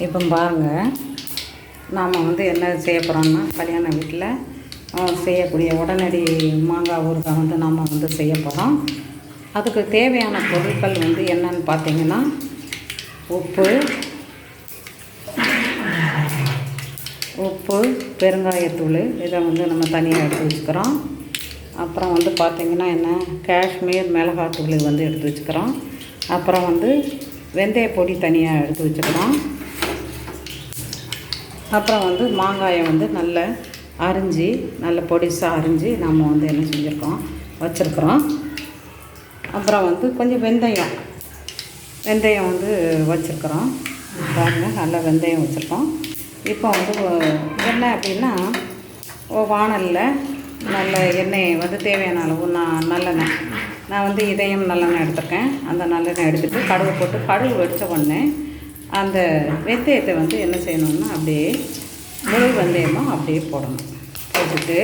இப்போ பாருங்கள், நாம் வந்து என்ன செய்ய போகிறோம்னா, கல்யாண வீட்டில் செய்யக்கூடிய உடனடி மாங்காய் ஊறுகாய் வந்து நாம் வந்து செய்ய போகிறோம். அதுக்கு தேவையான பொருட்கள் வந்து என்னன்னு பார்த்தீங்கன்னா, உப்பு, பெருங்காயத்தூள், இதை வந்து நம்ம தனியாக எடுத்து வச்சுக்கிறோம். அப்புறம் வந்து பார்த்திங்கன்னா என்ன, காஷ்மீர் மிளகாத்தூள் வந்து எடுத்து வச்சுக்கிறோம். அப்புறம் வந்து வெந்தய பொடி தனியாக எடுத்து வச்சுக்கிறோம். அப்புறம் வந்து மாங்காயை வந்து நல்ல பொடிசாக அரிஞ்சு நம்ம வந்து என்ன செஞ்சுருக்கோம், வச்சுருக்குறோம். அப்புறம் வந்து கொஞ்சம் வெந்தயம் வந்து வச்சுருக்குறோம். பாருங்கள், நல்ல வெந்தயம் வச்சுருக்கோம். இப்போ வந்து என்ன அப்படின்னா, வாணலில் நல்ல எண்ணெய் வந்து தேவையான அளவு நான் வந்து இதயம் நல்லெண்ணெய் எடுத்துருக்கேன். அந்த நல்லெண்ணெய் எடுத்துகிட்டு கடுகு போட்டு, கடுகு வெடித்த உடனே அந்த வெந்தயத்தை வந்து என்ன செய்யணும்னா, அப்படியே முழு வெந்தயமாக அப்படியே போடணும். போட்டுட்டு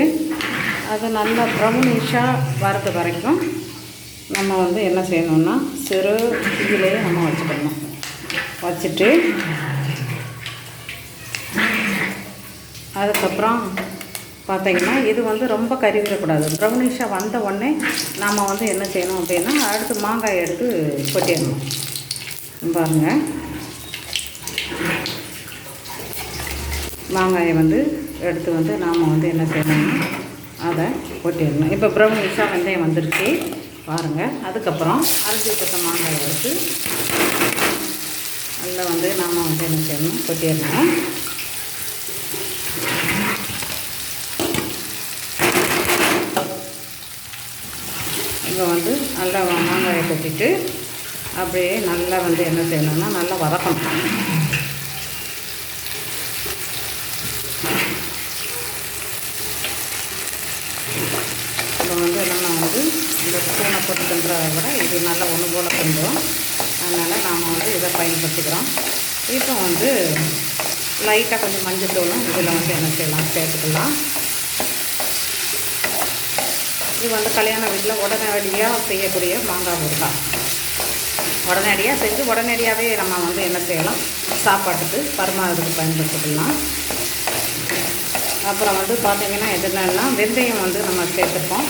அது நல்லா ப்ரௌனிஷாக வரது வரைக்கும் நம்ம வந்து என்ன செய்யணும்னா, சிறு தீயிலேயே நம்ம வச்சுக்கணும். வச்சுட்டு அதுக்கப்புறம் பார்த்திங்கன்னா, இது வந்து ரொம்ப கறிவிடக்கூடாது. ப்ரௌனிஷாக வந்த உடனே நாம் வந்து என்ன செய்யணும் அப்படின்னா, அடுத்து மாங்காயை எடுத்து கொட்டிடணும். பாருங்கள், மாங்காயை வந்து எடுத்து வந்து நாம் வந்து என்ன செய்யணும்னா, அதை கொட்டிடணும். இப்போ ப்ரௌனிஷாக வெந்தயம் வந்துருச்சு பாருங்கள். அதுக்கப்புறம் அரைச்சி வச்ச மாங்காயை எடுத்து நல்லா வந்து நாம் வந்து என்ன செய்யணும், கொட்டிடணும். இங்கே வந்து நல்லா மாங்காயை கொட்டிட்டு அப்படியே நல்லா வந்து என்ன செய்யணும்னா, நல்லா வதக்கணும். இப்போ வந்து நம்ம வந்து இந்த ஸ்பூனை போட்டு கிண்டுறதை விட இது நல்லா ஒன்று போல் கிண்டுறோம். அதனால் நாம் வந்து இதை பயன்படுத்திக்கிறோம். இப்போ வந்து லைட்டாக கொஞ்சம் மஞ்சள் தூளும் இதில் வந்து என்ன செய்யலாம், சேர்த்துக்கலாம். இது வந்து கல்யாண வீட்டில் உடனடியாக செய்யக்கூடிய மாங்காய் ஊறுகாய். உடனடியாக செஞ்சு உடனடியாகவே நம்ம வந்து என்ன செய்யலாம், சாப்பாட்டுக்கு பரிமாறதுக்கு பயன்படுத்திக்கலாம். அப்புறம் வந்து பார்த்திங்கன்னா, என்னென்னா வெந்தயம் வந்து நம்ம சேர்த்துப்போம்.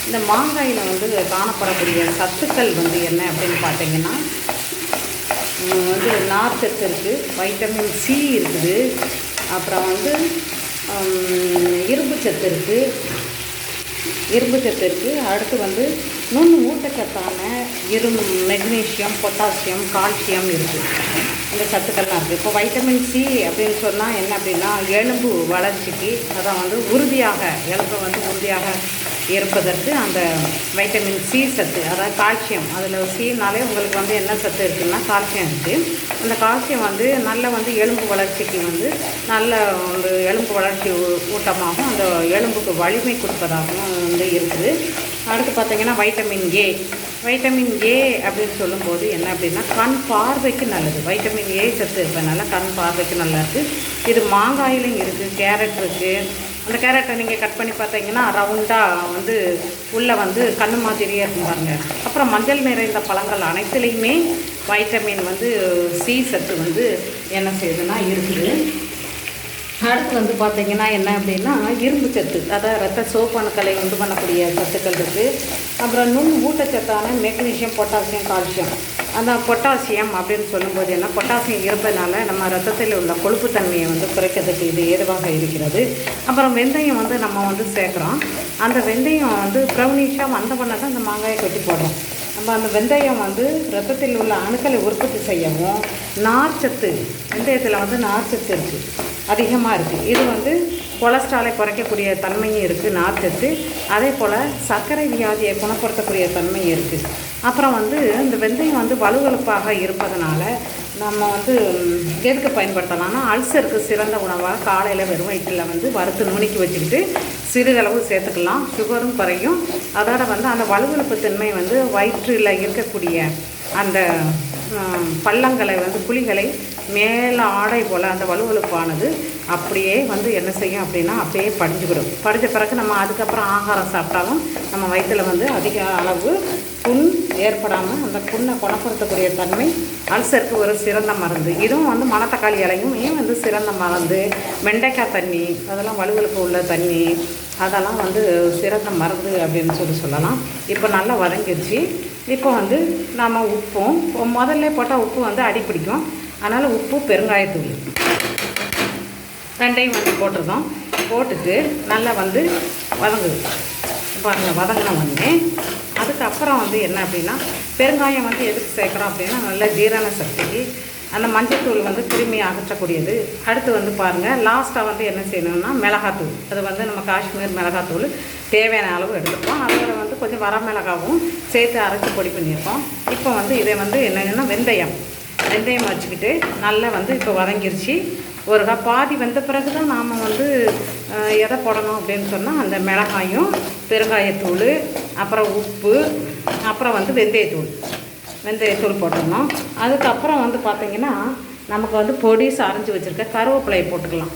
இந்த மாங்காயில் வந்து காணப்படக்கூடிய சத்துக்கள் வந்து என்ன அப்படின்னு பார்த்திங்கன்னா, வந்து நார்ச்சத்து இருக்குது, வைட்டமின் சி இருக்குது, அப்புறம் வந்து இரும்பு சத்து இருக்குது. அடுத்து வந்து ஊட்டச்சத்தான மெக்னீஷியம், பொட்டாசியம், கால்சியம் இருக்குது. இந்த சத்துக்கள்லாம் இருக்குது. இப்போ வைட்டமின் சி அப்படின்னு சொன்னால் என்ன அப்படின்னா, எலும்பு வளர்ச்சிக்கு, அதான் வந்து எலும்பு வந்து உறுதியாக இருப்பதற்கு அந்த வைட்டமின் சி சத்து, அதாவது கால்சியம், அதில் சினாலே உங்களுக்கு வந்து என்ன சத்து இருக்குதுன்னா கால்சியம் இருக்குது. அந்த கால்சியம் வந்து நல்ல வந்து எலும்பு வளர்ச்சிக்கு வந்து நல்ல ஒரு எலும்பு வளர்ச்சி ஊட்டமாகவும் அந்த எலும்புக்கு வலிமை கொடுப்பதாகவும் வந்து இருக்குது. அடுத்து பார்த்திங்கன்னா வைட்டமின் ஏ அப்படின்னு சொல்லும்போது என்ன அப்படின்னா, கண் பார்வைக்கு நல்லது. வைட்டமின் ஏ சத்து இருப்பதுனால கண் பார்வைக்கு நல்லா இருக்குது. இது மாங்காயிலும் இருக்குது, கேரட் இருக்குது. அந்த கேரட்டை நீங்கள் கட் பண்ணி பார்த்தீங்கன்னா ரவுண்டாக வந்து உள்ளே வந்து கண் மாதிரியே இருக்கும் பாருங்கள். அப்புறம் மஞ்சள் நிறைந்த பழங்கள் அனைத்துலேயுமே வைட்டமின் வந்து சி சத்து வந்து என்ன செய்யுதுன்னா இருக்குது. அடுத்து வந்து பார்த்திங்கன்னா என்ன அப்படின்னா, இரும்பு சத்து, அதாவது ரத்த சோப்பணுக்களை உண்டு பண்ணக்கூடிய சத்துக்கள் இருக்குது. அப்புறம் ஊட்டச்சத்தான மெக்னீஷியம், பொட்டாசியம், கால்சியம். அந்த பொட்டாசியம் அப்படின்னு சொல்லும்போது என்ன, பொட்டாசியம் இருப்பதனால நம்ம ரத்தத்தில் உள்ள கொழுப்புத்தன்மையை வந்து குறைக்கிறதுக்கு இது ஏதுவாக இருக்கிறது. அப்புறம் வெந்தயம் வந்து நம்ம வந்து சேர்க்குறோம். அந்த வெந்தயம் வந்து ப்ரௌனிஷாக வந்த பண்ண தான் அந்த மாங்காயை கொட்டி போடுறோம். நம்ம அந்த வெந்தயம் வந்து ரத்தத்தில் உள்ள அணுக்களை உற்பத்தி செய்யவும், நார்ச்சத்து, வெந்தயத்தில் வந்து நார்ச்சத்து இருக்குது, அதிகமாக இருக்குது. இது வந்து கொலஸ்ட்ராலை குறைக்கக்கூடிய தன்மையும் இருக்குது நார்ச்சத்து. அதே போல் சர்க்கரை வியாதியை குணப்படுத்தக்கூடிய தன்மையும் இருக்குது. அப்புறம் வந்து இந்த வெந்தயம் வந்து வலுவழுப்பாக இருப்பதனால நம்ம வந்து எதுக்கு பயன்படுத்தலாம்னா, அல்சருக்கு சிறந்த உணவாக காலையில் வெறும் வயிற்றில் வந்து வறுத்து நுணுக்கி வச்சுக்கிட்டு சிறிதளவு சேர்த்துக்கலாம். சுகரும் குறையும். அதோட வந்து அந்த வலுவழுப்பு தன்மை வந்து வயிற்றில் இருக்கக்கூடிய அந்த பள்ளங்களை வந்து குழிகளை மேலே ஆடை போல் அந்த வலுவழுப்பானது அப்படியே வந்து என்ன செய்யும் அப்படின்னா, அப்படியே படிஞ்சுக்கிடும். படித்த பிறகு நம்ம அதுக்கப்புறம் ஆகாரம் சாப்பிட்டாலும் நம்ம வயிற்றில் வந்து அதிக அளவு புண் ஏற்படாமல் அந்த புண்ணை குணப்படுத்தக்கூடிய தன்மை அல்சருக்கு ஒரு சிறந்த மருந்து. இதுவும் வந்து மணத்தக்காளி இலையும் வந்து சிறந்த மருந்து. வெண்டைக்காய் தண்ணி அதெல்லாம் வலுவலுப்பு உள்ள தண்ணி அதெல்லாம் வந்து சிறந்த மருந்து அப்படின்னு சொல்லலாம். இப்போ நல்லா வதங்கிடுச்சு. இப்போ வந்து நாம் உப்பும் முதல்ல போட்டால் உப்பு வந்து அடி பிடிக்கும். அதனால் உப்பு பெருங்காயத்தூள் ரெண்டையும் வந்து போட்டுருந்தோம். போட்டுட்டு நல்லா வந்து வதங்குது பாருங்கள். வதங்கின உடனே அதுக்கப்புறம் வந்து என்ன அப்படின்னா பெருங்காயம் வந்து எதுக்கு சேர்க்குறோம் அப்படின்னா நல்ல ஜீரண சக்திக்கு, அந்த மஞ்சத்தூள் வந்து கிருமி அகற்றக்கூடியது. அடுத்து வந்து பாருங்கள் லாஸ்ட்டாக வந்து என்ன செய்யணும்னா மிளகாத்தூள். அது வந்து நம்ம காஷ்மீர் மிளகாத்தூள் தேவையான அளவு எடுத்துப்போம். அதோட வந்து கொஞ்சம் வரமிளகாவும் சேர்த்து அரைச்சி பொடி பண்ணியிருக்கோம். இப்போ வந்து இதை வந்து என்னென்னா வெந்தயம் வச்சுக்கிட்டு நல்லா வந்து இப்போ வதங்கிருச்சு. ஒரு பாதி வெந்த பிறகு தான் நாம் வந்து எதை போடணும் அப்படின்னு சொன்னால் அந்த மிளகாயும் பெருங்காயத்தூள் அப்புறம் உப்பு அப்புறம் வந்து வெந்தயத்தூள் போட்டுடணும். அதுக்கப்புறம் வந்து பார்த்திங்கன்னா நமக்கு வந்து பொடிசு அரைஞ்சி வச்சுருக்க கருவேப்பிலையை போட்டுக்கலாம்.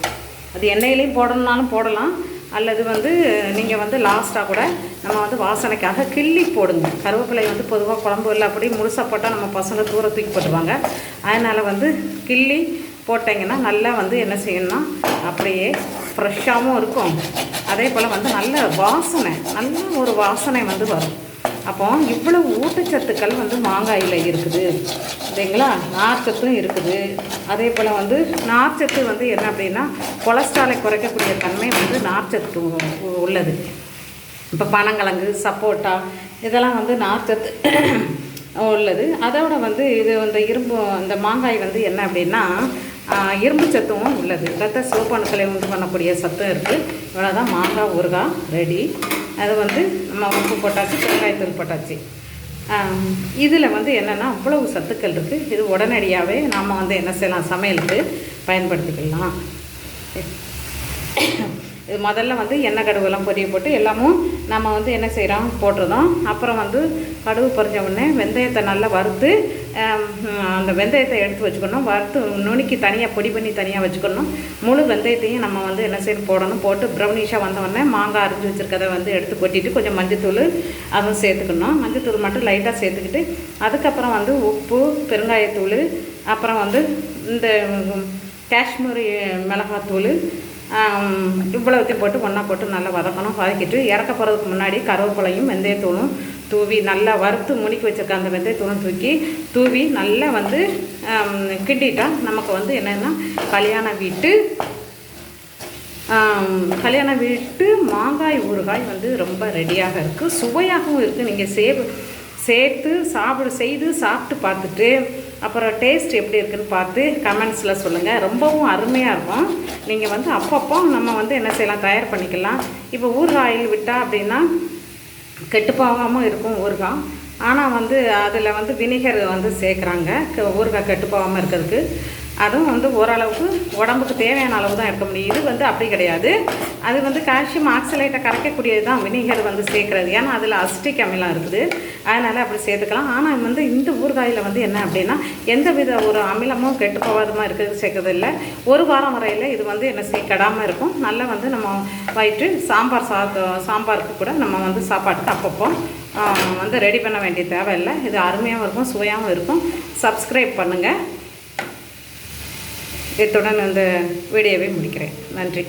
அது எண்ணெயிலையும் போடணுன்னாலும் போடலாம், அல்லது வந்து நீங்கள் வந்து லாஸ்ட்டாக கூட நம்ம வந்து வாசனைக்காக கிள்ளி போடுங்க. கருவேப்பிலை வந்து பொதுவாக குழம்பு இல்லை அப்படி முழுசாக போட்டால் நம்ம பசங்க தூர தூக்கி போட்டுருவாங்க. அதனால் வந்து கிள்ளி போட்டிங்கன்னா நல்லா வந்து என்ன செய்யணும்னா அப்படியே ஃப்ரெஷ்ஷாகவும் இருக்கும். அதே போல் வந்து நல்ல ஒரு வாசனை வந்து வரும். அப்போ இவ்வளோ ஊட்டச்சத்துக்கள் வந்து மாங்காயில் இருக்குது இல்லைங்களா. நார்ச்சத்தும் இருக்குது. அதே போல் வந்து நார்ச்சத்து வந்து என்ன அப்படின்னா கொலஸ்ட்ராலை குறைக்கக்கூடிய தன்மை வந்து நார்ச்சத்து உள்ளது. இப்போ பனங்கிழங்கு சப்போட்டா இதெல்லாம் வந்து நார்ச்சத்து உள்ளது. அதோட வந்து இது வந்து இந்த மாங்காய் வந்து என்ன அப்படின்னா இரும்பு சத்தும் உள்ளது. இரத்த சிவப்பணுக்களை உண்டு பண்ணக்கூடிய சத்தும் இருக்குது. இவ்வளோ தான் மாங்காய் ஊறுகாய் ரெடி. அது வந்து நம்ம உப்பு போட்டாச்சு, பெருங்காயத்தூள் போட்டாச்சு. இதில் வந்து என்னென்னா அவ்வளவு சத்துக்கள் இருக்குது. இது உடனடியாகவே நாம் வந்து என்ன செய்யலாம், சமையலுக்கு பயன்படுத்திக்கலாம். இது முதல்ல வந்து எண்ணெய் கடுகுலாம் பொரிய போட்டு எல்லாமும் நம்ம வந்து என்ன செய்கிறோம் போட்டுருந்தோம். அப்புறம் வந்து கடுகு பொரிஞ்ச உடனே வெந்தயத்தை நல்லா வறுத்து அந்த வெந்தயத்தை எடுத்து வச்சுக்கணும். வறுத்து நுணுக்கி தனியாக பொடி பண்ணி தனியாக வச்சுக்கணும். முழு வெந்தயத்தையும் நம்ம வந்து என்ன செய்யணும் போடணும். போட்டு ப்ரௌனிஷாக வந்தோடனே மாங்காய் அரிஞ்சு வச்சுருக்கதை வந்து எடுத்து கொட்டிட்டு கொஞ்சம் மஞ்சத்தூள் அதுவும் சேர்த்துக்கணும். மஞ்சத்தூள் மட்டும் லைட்டாக சேர்த்துக்கிட்டு அதுக்கப்புறம் வந்து உப்பு பெருங்காயத்தூள் அப்புறம் வந்து இந்த காஷ்மீரி மிளகாத்தூள் இவ்வளோத்தையும் போட்டு ஒன்றா போட்டு நல்லா வதக்கிட்டு இறக்க போகிறதுக்கு முன்னாடி கருவேப்பிலையும் வெந்தயத்தூளும் தூவி நல்லா வறுத்து முனிக்கி வச்சுருக்க அந்த வெந்தயத்தூளும் தூவி நல்லா வந்து கிண்டிட்டா நமக்கு வந்து என்னென்னா கல்யாண வீட்டு மாங்காய் ஊறுகாய் வந்து ரொம்ப ரெடியாக இருக்குது. சுவையாகவும் இருக்குது. நீங்கள் செய்து சாப்பிட்டு பார்த்துட்டு அப்புறம் டேஸ்ட் எப்படி இருக்குதுன்னு பார்த்து கமெண்ட்ஸில் சொல்லுங்கள். ரொம்பவும் அருமையாக இருக்கும். நீங்கள் வந்து அப்பப்போ நம்ம வந்து என்ன செய்யலாம், தயார் பண்ணிக்கலாம். இப்போ ஊறுகாயில் விட்டால் அப்படின்னா கெட்டுப்போகாமல் இருக்கும் ஊறுகாய். ஆனால் வந்து அதில் வந்து வினிகர் வந்து சேர்க்குறாங்க ஊறுகாய் கெட்டுப்போகாமல் இருக்கிறதுக்கு. அதுவும் வந்து ஓரளவுக்கு உடம்புக்கு தேவையான அளவு தான் எடுக்க முடியும். இது வந்து அப்படி கிடையாது. அது வந்து கால்சியம் ஆக்சலேட்டை கரைக்கக்கூடியது தான் வினிகர் வந்து சேர்க்குறது. ஏன்னா அதில் அசிட்டிக் அமிலம் இருக்குது. அதனால் அப்படி சேர்த்துக்கலாம். ஆனால் வந்து இந்த ஊறுகாயில் வந்து என்ன அப்படின்னா எந்த வித ஒரு அமிலமும் கெட்டு போகாதமாக இருக்கிறது சேர்க்கறது இல்லை. ஒரு வாரம் வரையில் இது வந்து என்ன கெடாமல் இருக்கும். நல்லா வந்து நம்ம வயிற்று சாம்பாருக்கு கூட நம்ம வந்து சாப்பாட்டுக்கு அப்பப்போ வந்து ரெடி பண்ண வேண்டிய தேவையில்லை. இது அருமையாகவும் இருக்கும், சுவையாகவும் இருக்கும். சப்ஸ்கிரைப் பண்ணுங்கள். இத்துடன் இந்த வீடியோவை முடிக்கிறேன். நன்றி.